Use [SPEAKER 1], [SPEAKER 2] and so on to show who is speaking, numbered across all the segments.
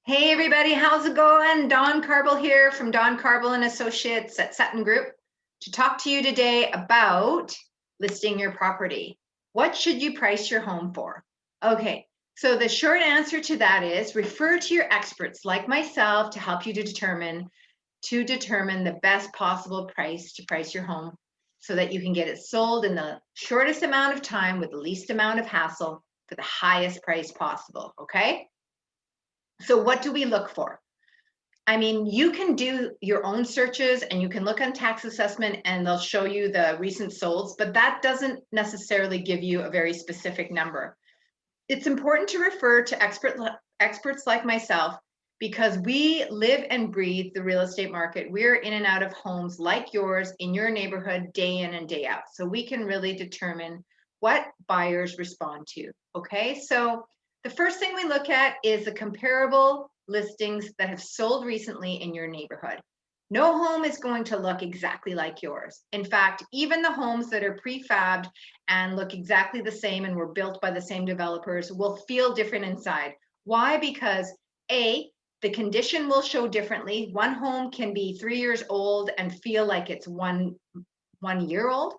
[SPEAKER 1] Hey everybody, how's it going? Dawn Carbol here from Carbol and Associates at Sutton Group to talk to you today about listing your property. What should you price your home for? Okay, so the short answer to that is refer to your experts like myself to help you to determine the best possible price to price your home so that you can get it sold in the shortest amount of time with the least amount of hassle for the highest price possible, okay? So what do we look for? I mean, you can do your own searches and you can look on tax assessment and they'll show you the recent solds, but that doesn't necessarily give you a very specific number. It's important to refer to experts like myself because we live and breathe the real estate market. We're in and out of homes like yours in your neighborhood day in and day out. So we can really determine what buyers respond to. Okay, so the first thing we look at is the comparable listings that have sold recently in your neighborhood. No home is going to look exactly like yours. In fact, even the homes that are prefabbed and look exactly the same and were built by the same developers will feel different inside. Why? Because A, the condition will show differently. One home can be 3 years old and feel like it's one year old.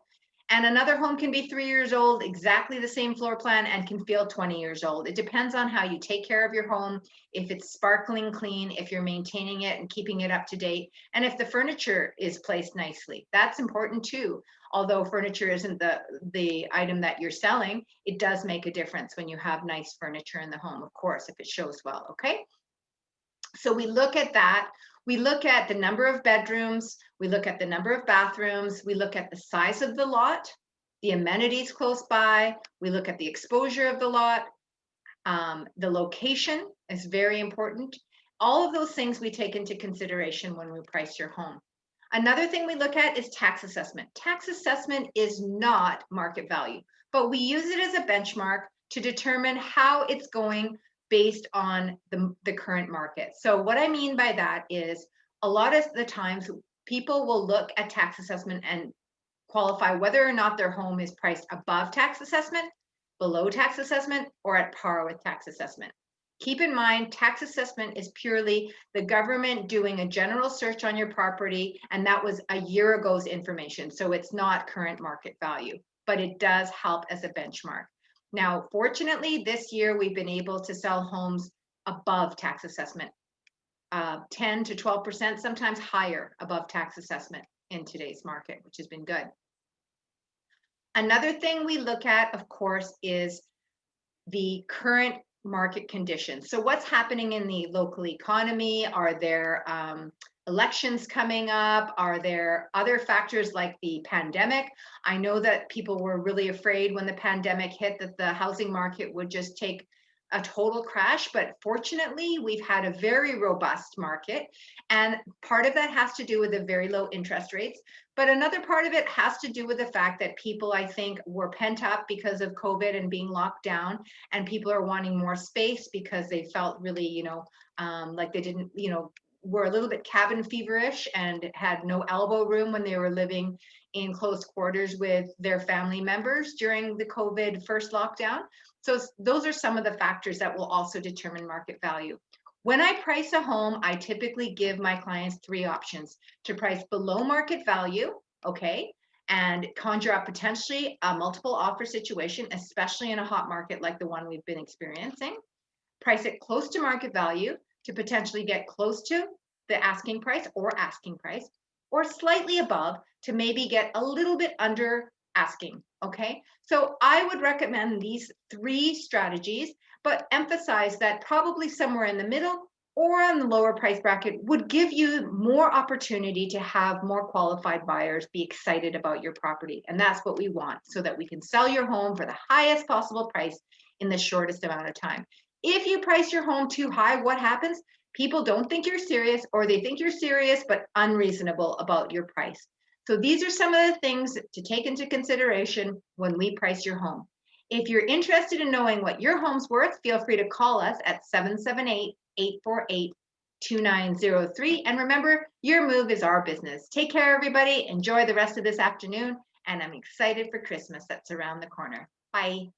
[SPEAKER 1] And another home can be 3 years old, exactly the same floor plan, and can feel 20 years old. It depends on how you take care of your home, if it's sparkling clean, if you're maintaining it and keeping it up to date, and if the furniture is placed nicely. That's important too. Although furniture isn't the item that you're selling, it does make a difference when you have nice furniture in the home, of course, if it shows well, okay? So we look at that. We look at the number of bedrooms, we look at the number of bathrooms, we look at the size of the lot, the amenities close by, we look at the exposure of the lot, the location is very important. All of those things we take into consideration when we price your home. Another thing we look at is tax assessment. Tax assessment is not market value, but we use it as a benchmark to determine how it's going based on the current market. So what I mean by that is a lot of the times people will look at tax assessment and qualify whether or not their home is priced above tax assessment, below tax assessment, or at par with tax assessment. Keep in mind, tax assessment is purely the government doing a general search on your property, and that was a year ago's information. So it's not current market value, but it does help as a benchmark. Now, fortunately, this year we've been able to sell homes above tax assessment, 10 to 12%, sometimes higher above tax assessment in today's market, which has been good. Another thing we look at, of course, is the current market conditions. So what's happening in the local economy? Are there elections coming up? Are there other factors like the pandemic? I know that people were really afraid when the pandemic hit that the housing market would just take a total crash, but fortunately we've had a very robust market, and part of that has to do with the very low interest rates, but another part of it has to do with the fact that people, I think, were pent up because of COVID and being locked down, and people are wanting more space because they felt really, like they didn't, were a little bit cabin feverish and had no elbow room when they were living in close quarters with their family members during the COVID first lockdown. So those are some of the factors that will also determine market value. When I price a home, I typically give my clients 3 options: to price below market value, okay, and conjure up potentially a multiple offer situation, especially in a hot market like the one we've been experiencing. Price it close to market value to potentially get close to the asking price, or slightly above to maybe get a little bit under asking, okay? So I would recommend these 3 strategies, but emphasize that probably somewhere in the middle or on the lower price bracket would give you more opportunity to have more qualified buyers be excited about your property. And that's what we want, so that we can sell your home for the highest possible price in the shortest amount of time. If you price your home too high, what happens? People don't think you're serious, or they think you're serious but unreasonable about your price. So these are some of the things to take into consideration when we price your home. If you're interested in knowing what your home's worth, feel free to call us at 778-848-2903. And remember, your move is our business. Take care, everybody. Enjoy the rest of this afternoon. And I'm excited for Christmas that's around the corner. Bye.